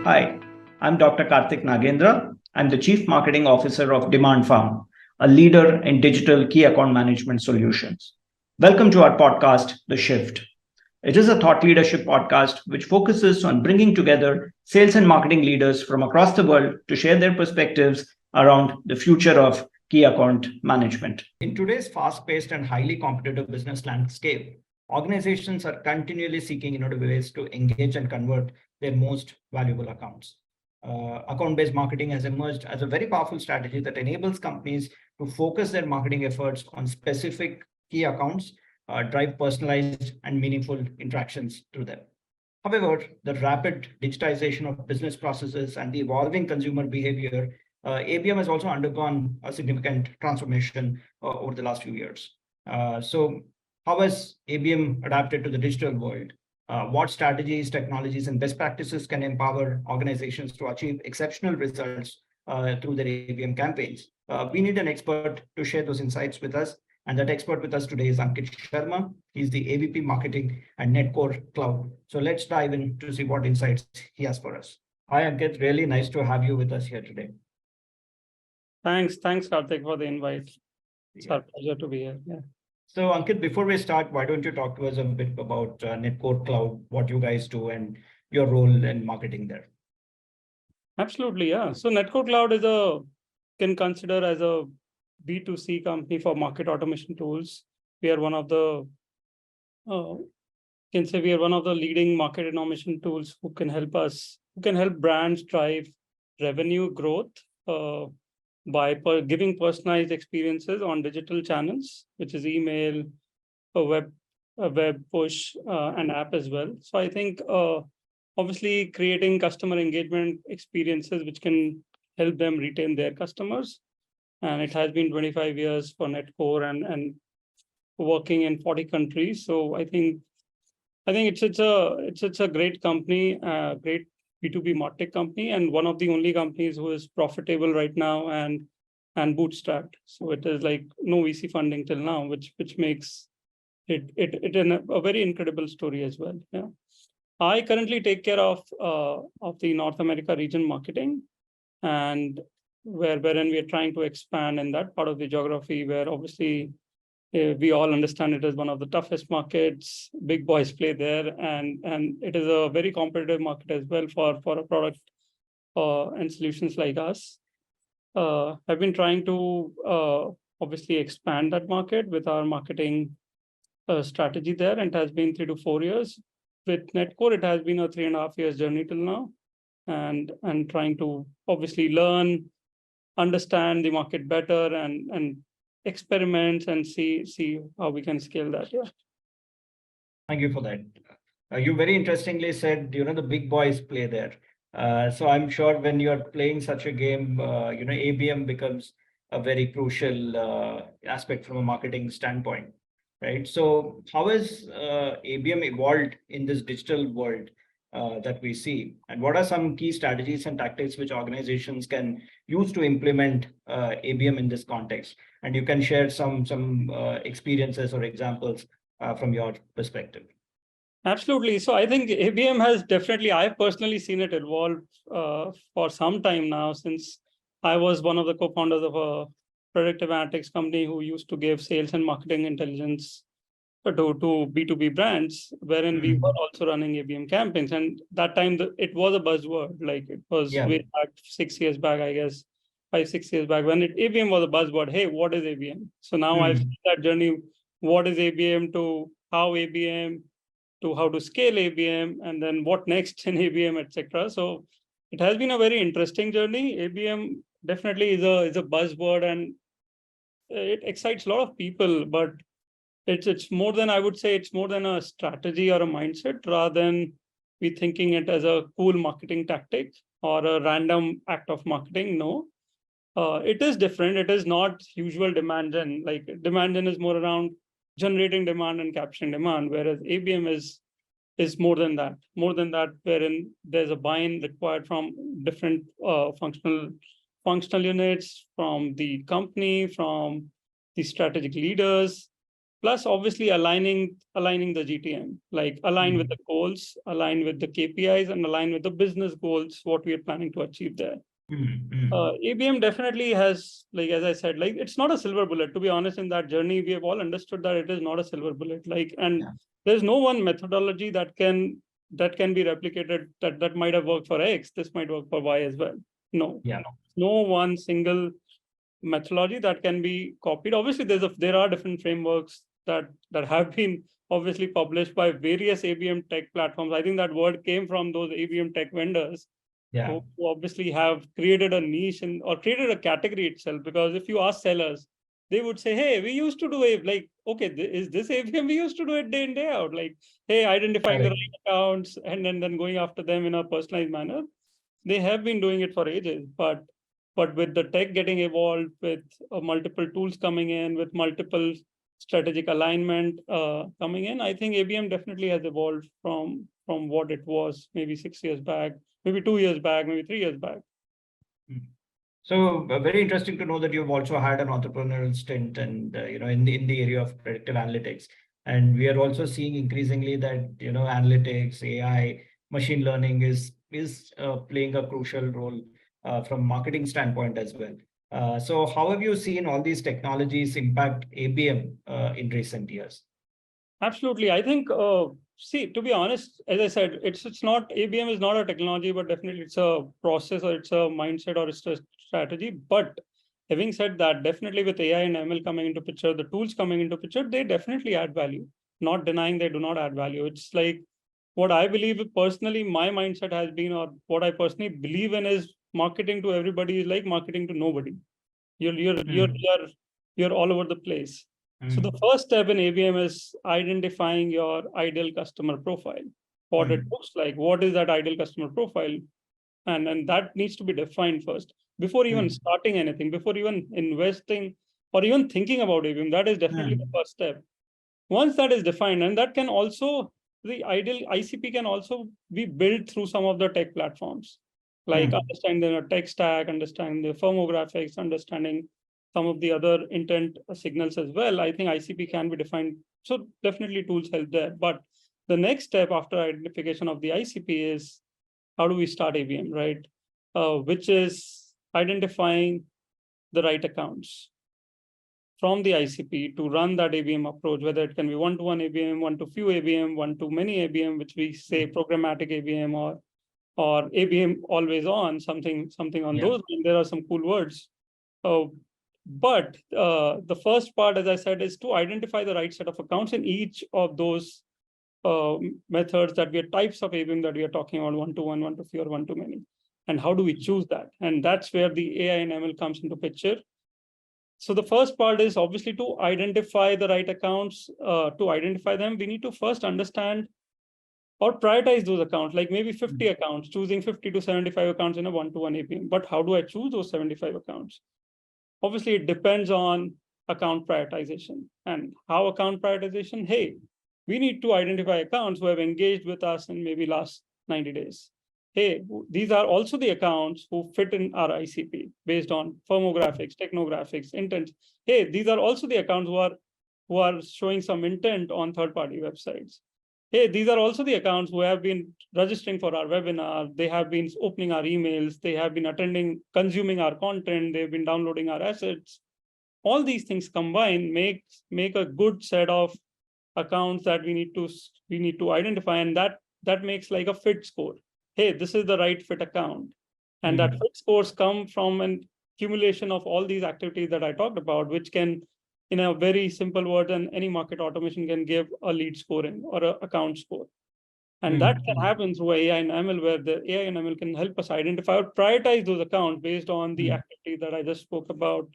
Hi, I'm Dr. Karthik Nagendra. I'm the Chief Marketing Officer of DemandFarm, a leader in digital key account management solutions. Welcome to our podcast, The Shift. It is a thought leadership podcast which focuses on bringing together sales and marketing leaders from across the world to share their perspectives around the future of key account management. In today's fast-paced and highly competitive business landscape, organizations are continually seeking innovative ways to engage and convert their most valuable accounts. Account-based marketing has emerged as a very powerful strategy that enables companies to focus their marketing efforts on specific key accounts, drive personalized and meaningful interactions through them. However, the rapid digitization of business processes and the evolving consumer behavior, ABM has also undergone a significant transformation over the last few years. So how has ABM adapted to the digital world? What strategies, technologies, and best practices can empower organizations to achieve exceptional results through their ABM campaigns? We need an expert to share those insights with us. And that expert with us today is Ankit Sharma. He's the AVP Marketing at Netcore Cloud. So let's dive in to see what insights he has for us. Hi, Ankit. Really nice to have you with us here today. Thanks, Karthik, for the invite. It's our pleasure to be here. Yeah. So, Ankit, before we start, why don't you talk to us a bit about Netcore Cloud, what you guys do, and your role in marketing there? Absolutely, yeah. So, Netcore Cloud can consider as a B2C company for market automation tools. We are one of the leading market automation tools who can help brands drive revenue growth by giving personalized experiences on digital channels, which is email, a web push, and app as well. So I think obviously creating customer engagement experiences which can help them retain their customers. And it has been 25 years for Netcore and working in 40 countries. So I think it's a great company, great B2B martech company, and one of the only companies who is profitable right now and bootstrapped. So it is like no VC funding till now, which makes it a very incredible story as well. Yeah. I currently take care of the North America region marketing, and wherein we are trying to expand in that part of the geography where obviously we all understand it as one of the toughest markets. Big boys play there, and it is a very competitive market as well for a product and solutions like us. I've been trying to obviously expand that market with our marketing strategy there, and it has been 3 to 4 years. With Netcore, it has been a 3.5 years journey till now, and trying to obviously learn, understand the market better, and experiments and see how we can scale that. Yeah. Thank you for that. You very interestingly said, the big boys play there. So I'm sure when you're playing such a game, ABM becomes a very crucial aspect from a marketing standpoint, right? So how has ABM evolved in this digital world that we see? And what are some key strategies and tactics which organizations can use to implement ABM in this context? And you can share some experiences or examples from your perspective. Absolutely. So I think ABM has definitely, I've personally seen it evolve for some time now, since I was one of the co-founders of a predictive analytics company who used to give sales and marketing intelligence to B2B brands, wherein we were also running ABM campaigns. And that time it was a buzzword, like it was way back 6 years back, I guess, 5-6 years back, when ABM was a buzzword. Hey, what is ABM? So now I've seen that journey. What is ABM to how ABM to how to scale ABM, and then what next in ABM, etc. So it has been a very interesting journey. ABM definitely is a buzzword, and it excites a lot of people, but it's more than, I would say, it's more than a strategy or a mindset, rather than we thinking it as a cool marketing tactic or a random act of marketing. No, it is different. It is not usual demand gen. Like demand gen is more around generating demand and capturing demand, whereas ABM is more than that, wherein there's a buy-in required from different functional units, from the company, from the strategic leaders, Plus, obviously, aligning the GTM, like align with the goals, align with the KPIs, and align with the business goals, what we are planning to achieve there. ABM definitely has, like, as I said, like, it's not a silver bullet. To be honest, in that journey, we have all understood that it is not a silver bullet. Like, and there's no one methodology that can be replicated that might have worked for X. This might work for Y as well. No, no one single methodology that can be copied. Obviously, there are different frameworks that have been obviously published by various ABM tech platforms. I think that word came from those ABM tech vendors who obviously have created a niche or created a category itself. Because if you ask sellers, they would say, hey, we used to do it. Like, okay, is this ABM? We used to do it day in, day out. Like, hey, identifying the right accounts and then going after them in a personalized manner. They have been doing it for ages, but with the tech getting evolved, with multiple tools coming in, with multiple strategic alignment coming in, I think ABM definitely has evolved from what it was maybe 6 years back, maybe 2 years back, maybe 3 years back. So very interesting to know that you've also had an entrepreneurial stint and in the area of predictive analytics. And we are also seeing increasingly that analytics, AI, machine learning is playing a crucial role from marketing standpoint as well. So how have you seen all these technologies impact ABM in recent years? Absolutely. I think, see, to be honest, as I said, it's not, ABM is not a technology, but definitely it's a process, or it's a mindset, or it's a strategy. But having said that, definitely with AI and ML coming into picture, the tools coming into picture, they definitely add value. Not denying they do not add value. It's like what I believe personally, my mindset has been, or what I personally believe in, is marketing to everybody is like marketing to nobody. You're all over the place. So the first step in ABM is identifying your ideal customer profile. What it looks like, what is that ideal customer profile? And that needs to be defined first. Before even starting anything, before even investing or even thinking about ABM, that is definitely the first step. Once that is defined, and that can also, the ideal ICP can also be built through some of the tech platforms, like understanding the tech stack, understanding the firmographics, understanding some of the other intent signals as well. I think ICP can be defined. So definitely tools help there. But the next step after identification of the ICP is, how do we start ABM, right? Which is identifying the right accounts from the ICP to run that ABM approach, whether it can be one-to-one ABM, one-to-few ABM, one-to-many ABM, which we say programmatic ABM, or ABM always on, something on those. And there are some cool words. But the first part, as I said, is to identify the right set of accounts in each of those methods that we are types of ABM that we are talking about, one-to-one, one-to-few, or one-to-many. And how do we choose that? And that's where the AI and ML comes into picture. So the first part is obviously to identify the right accounts. To identify them, we need to first understand or prioritize those accounts, like maybe 50 accounts, choosing 50 to 75 accounts in a one-to-one ABM. But how do I choose those 75 accounts? Obviously, it depends on account prioritization. And how account prioritization? Hey, we need to identify accounts who have engaged with us in maybe last 90 days. Hey, these are also the accounts who fit in our ICP based on firmographics, technographics, intent. Hey, these are also the accounts who are showing some intent on third-party websites. Hey, these are also the accounts who have been registering for our webinar. They have been opening our emails. They have been attending, consuming our content. They've been downloading our assets. All these things combined make a good set of accounts that we need to identify, and that makes like a fit score. Hey, this is the right fit account. And that fit scores come from an accumulation of all these activities that I talked about, which can, in a very simple word, and any market automation can give a lead scoring or an account score. And that can happen through AI and ML, where the AI and ML can help us identify or prioritize those accounts based on the activity that I just spoke about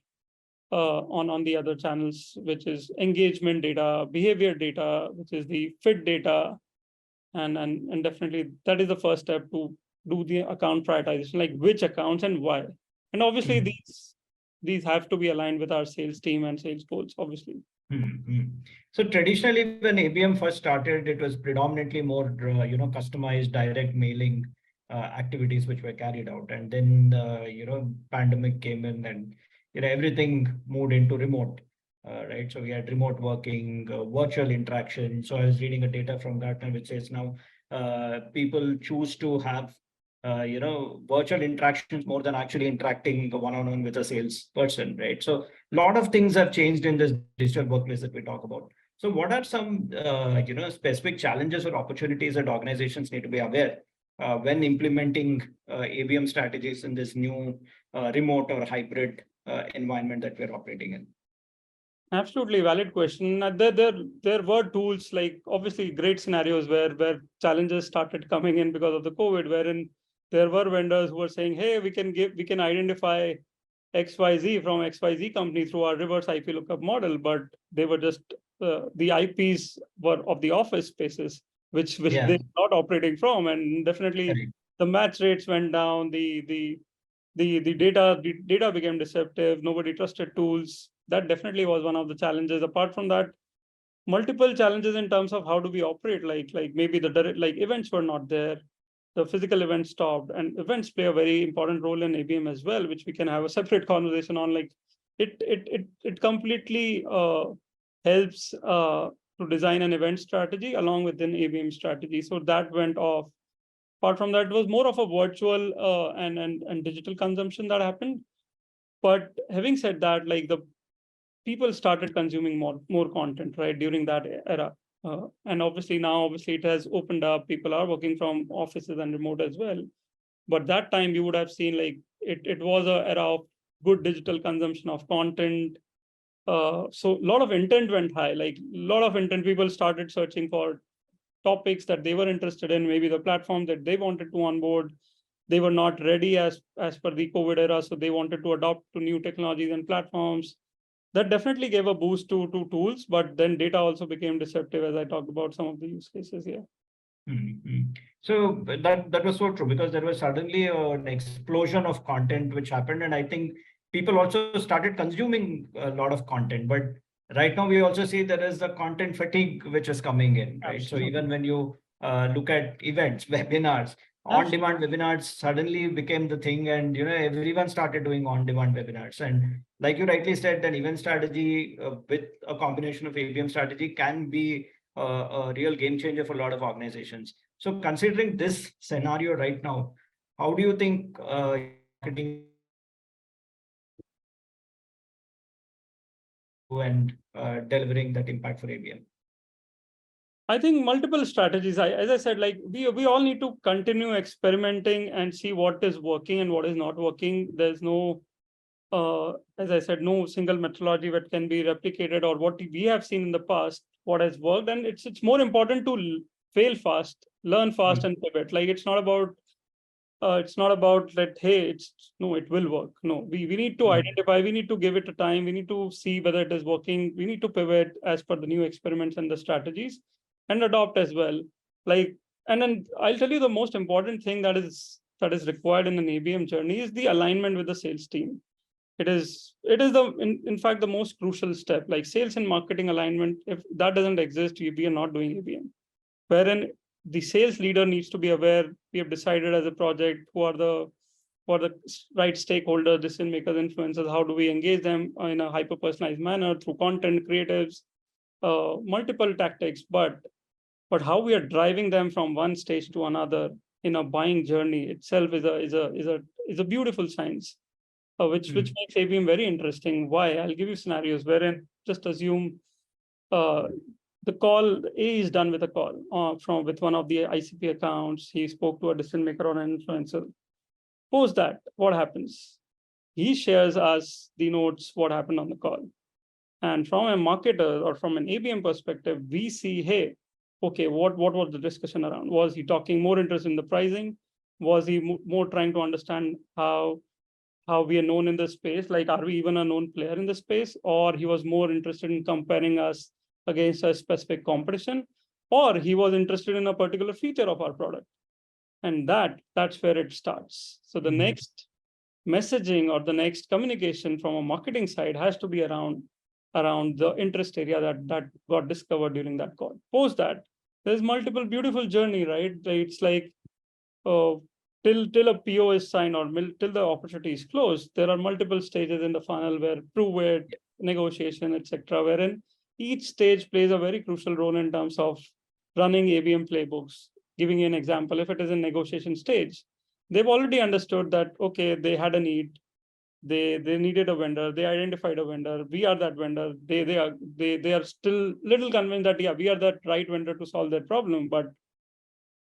on the other channels, which is engagement data, behavior data, which is the fit data. And definitely that is the first step to do the account prioritization, like which accounts and why. And obviously these have to be aligned with our sales team and sales goals, obviously. So traditionally, when ABM first started, it was predominantly more, customized direct mailing activities which were carried out. And then, pandemic came in and, everything moved into remote. right? So we had remote working, virtual interaction. So I was reading a data from Gartner which says now people choose to have virtual interactions more than actually interacting one-on-one with a salesperson, right? So a lot of things have changed in this digital workplace that we talk about. So what are some specific challenges or opportunities that organizations need to be aware when implementing ABM strategies in this new remote or hybrid environment that we're operating in? Absolutely valid question. There were tools, like obviously great scenarios where challenges started coming in because of the COVID, wherein there were vendors who were saying, hey, we can identify XYZ from XYZ company through our reverse IP lookup model, but they were just the IPs were of the office spaces, which Yeah, they're not operating from, and definitely correct. the match rates went down. The data became deceptive. Nobody trusted tools. That definitely was one of the challenges. Apart from that, multiple challenges in terms of how do we operate. Like maybe like events were not there, the physical events stopped, and events play a very important role in ABM as well, which we can have a separate conversation on. Like it completely helps to design an event strategy along with an ABM strategy. So that went off. Apart from that, it was more of a virtual and digital consumption that happened. But having said that, like the people started consuming more content, right, during that era. And obviously it has opened up. People are working from offices and remote as well. But that time you would have seen like it was a era of good digital consumption of content. So a lot of intent went high, like a lot of intent. People started searching for topics that they were interested in, maybe the platform that they wanted to onboard. They were not ready as per the COVID era, so they wanted to adopt to new technologies and platforms. That definitely gave a boost to tools, but then data also became deceptive, as I talked about some of the use cases here. Mm-hmm. So that was so true because there was suddenly an explosion of content which happened, and I think people also started consuming a lot of content. But right now we also see there is a content fatigue which is coming in, right? So Absolutely. even when you look at events, webinars, on-demand Absolutely. webinars suddenly became the thing, and everyone started doing on-demand webinars. And like you rightly said, an event strategy with a combination of ABM strategy can be a real game changer for a lot of organizations. So, considering this scenario right now, how do you think marketing and delivering that impact for ABM? I think multiple strategies. As I said, like we all need to continue experimenting and see what is working and what is not working. There's no, as I said, no single methodology that can be replicated, or what we have seen in the past, what has worked. And it's more important to fail fast, learn fast, and pivot. Like it's not about that, hey, it's no, it will work. No, we need to identify, we need to give it a time, we need to see whether it is working, we need to pivot as per the new experiments and the strategies, and adopt as well. Like, and then I'll tell you the most important thing that is required in an ABM journey is the alignment with the sales team. It is the in fact the most crucial step. Like sales and marketing alignment, if that doesn't exist, we are not doing ABM. Wherein the sales leader needs to be aware, we have decided as a project who are the right stakeholders, decision makers, influencers. How do we engage them in a hyper personalized manner through content, creatives, multiple tactics, but how we are driving them from one stage to another in a buying journey itself is a beautiful science, which makes ABM very interesting. Why? I'll give you scenarios wherein just assume uh, the call A is done with a call from with one of the ICP accounts. He spoke to a decision maker or an influencer. Post that, what happens? He shares us the notes, what happened on the call. And from a marketer or from an ABM perspective, we see, hey, okay, what was the discussion around? Was he talking more interest in the pricing? Was he more trying to understand how we are known in the space? Like, are we even a known player in the space? Or he was more interested in comparing us against a specific competition, or he was interested in a particular feature of our product. And that's where it starts. So the next messaging or the next communication from a marketing side has to be around the interest area that got discovered during that call. Post that, there's multiple beautiful journey, right? It's like till a PO is signed or till the opportunity is closed, there are multiple stages in the funnel where prove it, negotiation, etc., wherein each stage plays a very crucial role in terms of running ABM playbooks. Giving you an example, if it is in negotiation stage, they've already understood that, okay, they had a need, they needed a vendor, they identified a vendor, we are that vendor, they are still little convinced that, yeah, we are that right vendor to solve their problem. But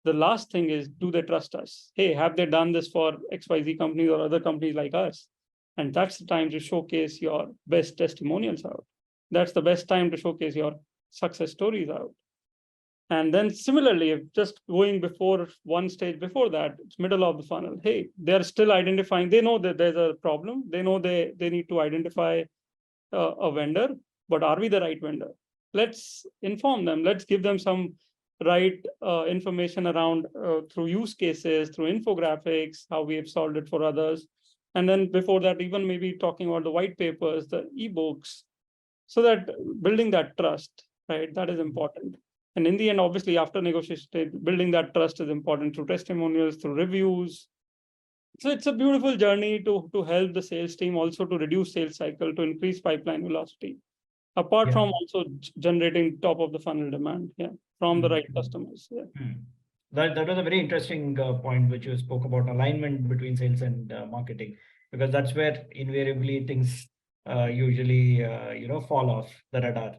the last thing is, do they trust us? Hey, have they done this for XYZ companies or other companies like us? And that's the time to showcase your best testimonials out. That's the best time to showcase your success stories out. And then similarly, if just going before one stage before that, it's middle of the funnel. Hey, they're still identifying, they know that there's a problem. They know they need to identify a vendor, but are we the right vendor? Let's inform them. Let's give them some right information around through use cases, through infographics, how we have solved it for others. And then before that, even maybe talking about the white papers, the ebooks, so that building that trust, right? That is important. And in the end, obviously, after negotiation, building that trust is important through testimonials, through reviews. So it's a beautiful journey to help the sales team also to reduce sales cycle, to increase pipeline velocity, apart from also generating top of the funnel demand, from the right customers. That was a very interesting point which you spoke about, alignment between sales and marketing, because that's where invariably things usually fall off the radar.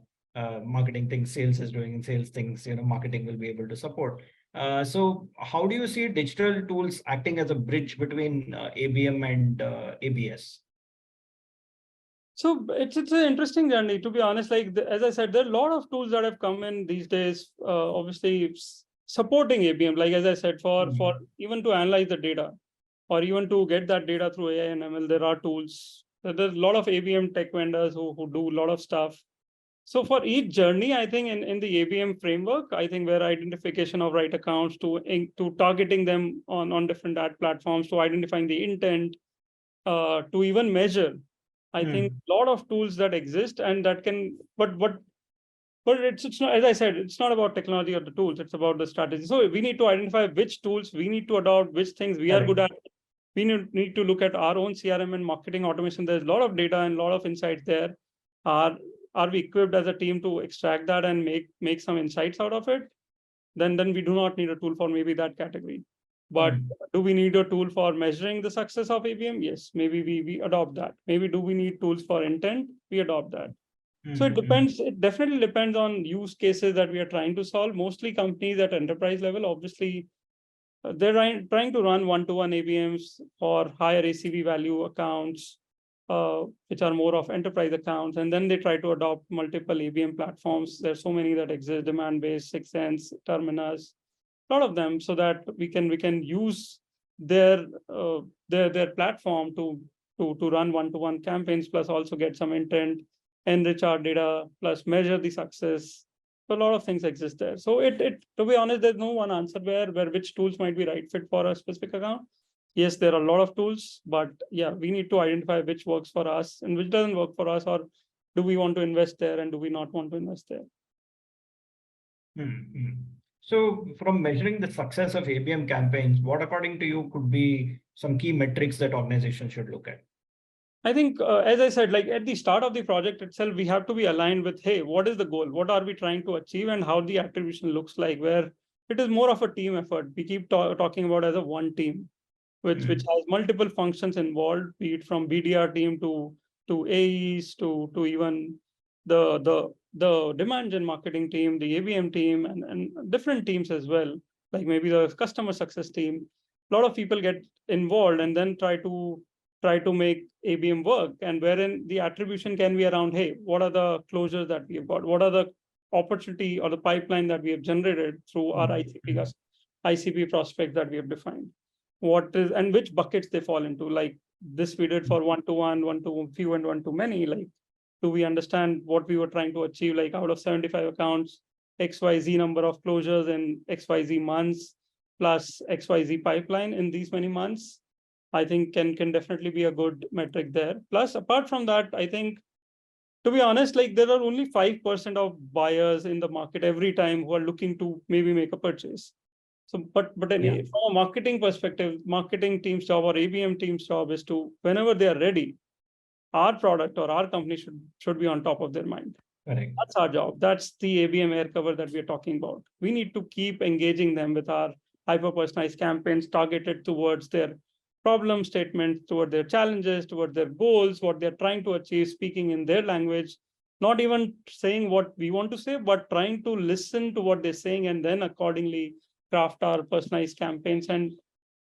Marketing thinks sales is doing, and sales thinks marketing will be able to support. So how do you see digital tools acting as a bridge between ABM and ABS? So it's an interesting journey, to be honest. Like as I said, there are a lot of tools that have come in these days. Obviously, supporting ABM, like as I said, for even to analyze the data, or even to get that data through AI and ML, there are tools. There's a lot of ABM tech vendors who do a lot of stuff. So for each journey, I think in the ABM framework, I think where identification of right accounts to targeting them on different ad platforms, to identifying the intent, to even measure. I think a lot of tools that exist and that can, but it's not, as I said, it's not about technology or the tools, it's about the strategy. So we need to identify which tools we need to adopt, which things we are good at. We need to look at our own CRM and marketing automation. There's a lot of data and a lot of insights there. Are we equipped as a team to extract that and make some insights out of it? Then we do not need a tool for maybe that category. But do we need a tool for measuring the success of ABM? Yes, maybe we adopt that. Maybe do we need tools for intent? We adopt that. So it depends. It definitely depends on use cases that we are trying to solve. Mostly companies at enterprise level, obviously, they're trying to run one-to-one ABMs for higher ACV value accounts, which are more of enterprise accounts. And then they try to adopt multiple ABM platforms. There's so many that exist: Demandbase, Sixsense, Terminus, a lot of them, so that we can use their platform to run one-to-one campaigns, plus also get some intent, enrich our data, plus measure the success. So a lot of things exist there. So it to be honest, there's no one answer where which tools might be right fit for a specific account. Yes, there are a lot of tools, but yeah, we need to identify which works for us and which doesn't work for us, or do we want to invest there and do we not want to invest there? So from measuring the success of ABM campaigns, what according to you could be some key metrics that organizations should look at? I think, as I said, like at the start of the project itself, we have to be aligned with, hey, what is the goal? What are we trying to achieve, and how the attribution looks like, where it is more of a team effort. We keep talking about as a one team, which has multiple functions involved, be it from BDR team to AEs to even the demand gen marketing team, the ABM team, and different teams as well, like maybe the customer success team. A lot of people get involved and then try to make ABM work, and wherein the attribution can be around, hey, what are the closures that we have got? What are the opportunity or the pipeline that we have generated through our ICP prospects that we have defined? What is, and which buckets they fall into? Like this we did for one-to-one, one-to-few, and one-to-many. Like, do we understand what we were trying to achieve? Like out of 75 accounts, XYZ number of closures in XYZ months, plus XYZ pipeline in these many months, I think can definitely be a good metric there. Plus, apart from that, I think, to be honest, like there are only 5% of buyers in the market every time who are looking to maybe make a purchase. So, but Yeah. from a marketing perspective, marketing team's job or ABM team's job is to, whenever they are ready, our product or our company should be on top of their mind. Correct. That's our job. That's the ABM air cover that we're talking about. We need to keep engaging them with our hyper-personalized campaigns targeted towards their problem statements, toward their challenges, toward their goals, what they're trying to achieve, speaking in their language, not even saying what we want to say, but trying to listen to what they're saying and then accordingly craft our personalized campaigns. And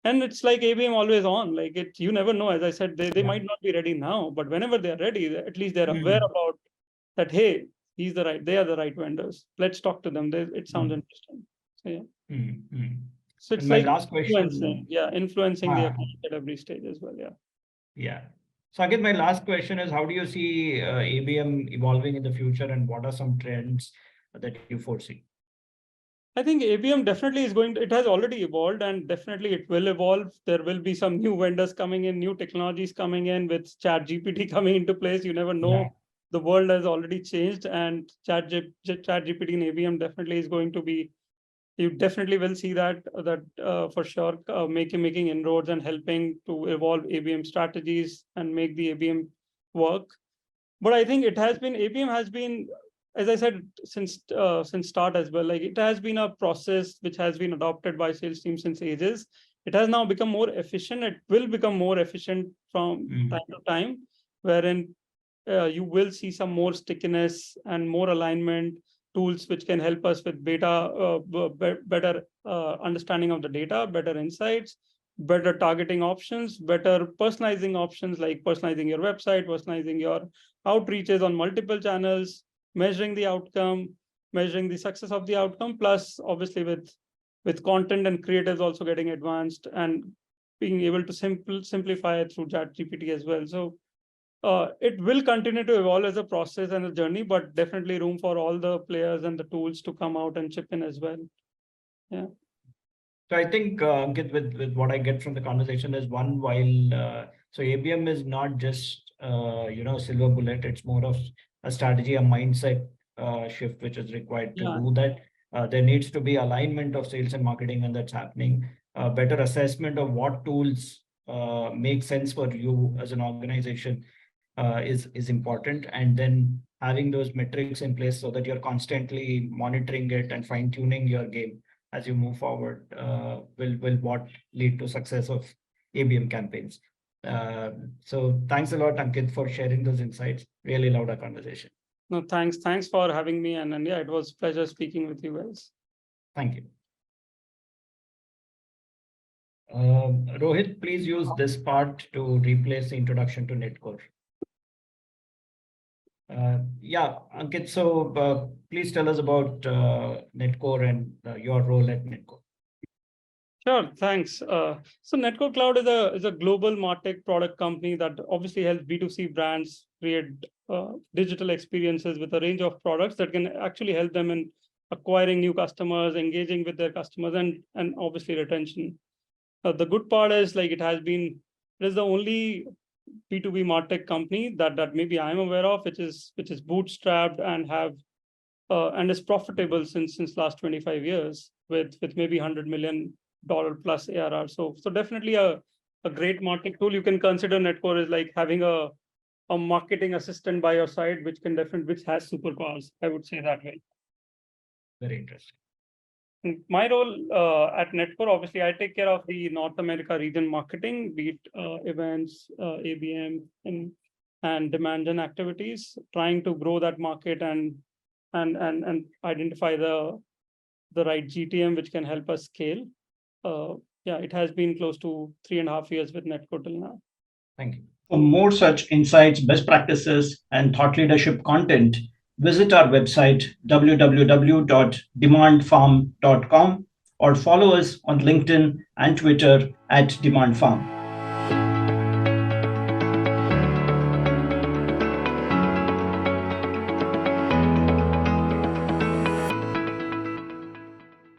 it's like ABM always on, like it, you never know. As I said, they might not be ready now, but whenever they're ready, at least they're aware about that, hey, they are the right vendors. Let's talk to them. It sounds interesting. So yeah. So it's And my like last influencing, question. influencing the account at every stage as well. Yeah. Yeah. So Ankit, my last question is, how do you see ABM evolving in the future, and what are some trends that you foresee? I think ABM definitely is it has already evolved, and definitely it will evolve. There will be some new vendors coming in, new technologies coming in with ChatGPT coming into place. You never know. Yeah. The world has already changed, and ChatGPT in ABM definitely is going to be, you definitely will see that for sure, making inroads and helping to evolve ABM strategies and make the ABM work. But I think ABM has been, as I said, since start as well. Like it has been a process which has been adopted by sales teams since ages. It has now become more efficient. It will become more efficient from time to time, wherein you will see some more stickiness and more alignment tools which can help us with better understanding of the data, better insights, better targeting options, better personalizing options, like personalizing your website, personalizing your outreaches on multiple channels, measuring the outcome, measuring the success of the outcome, plus obviously with content and creatives also getting advanced and being able to simplify it through ChatGPT as well. So it will continue to evolve as a process and a journey, but definitely room for all the players and the tools to come out and chip in as well. Yeah. So I think, Ankit, with what I get from the conversation is, one, while so ABM is not just silver bullet. It's more of a strategy, a mindset shift which is required to do that. There needs to be alignment of sales and marketing, and that's happening. Better assessment of what tools make sense for you as an organization is important, and then having those metrics in place so that you're constantly monitoring it and fine tuning your game as you move forward will what lead to success of ABM campaigns. So thanks a lot, Ankit, for sharing those insights. Really loved our conversation. No, thanks for having me, and yeah, it was a pleasure speaking with you guys. Thank you. Rohit, please use this part to replace the introduction to Netcore. Yeah, Ankit, so please tell us about Netcore and your role at Netcore. Sure, thanks. So Netcore Cloud is a global MarTech product company that obviously helps B2C brands create digital experiences with a range of products that can actually help them in acquiring new customers, engaging with their customers, and obviously retention. The good part is, like, it is the only B2B MarTech company that maybe I'm aware of, which is bootstrapped and is profitable since last 25 years with maybe $100 million plus ARR. So definitely a great marketing tool. You can consider Netcore as like having a marketing assistant by your side, which has superpowers. I would say that way. Very interesting. My role at Netcore, obviously, I take care of the North America region marketing, be it events, ABM, and demand gen activities, trying to grow that market and identify the right GTM which can help us scale. Yeah, it has been close to 3.5 years with Netcore till now. Thank you. For more such insights, best practices, and thought leadership content, visit our website www.demandfarm.com or follow us on LinkedIn and Twitter @DemandFarm.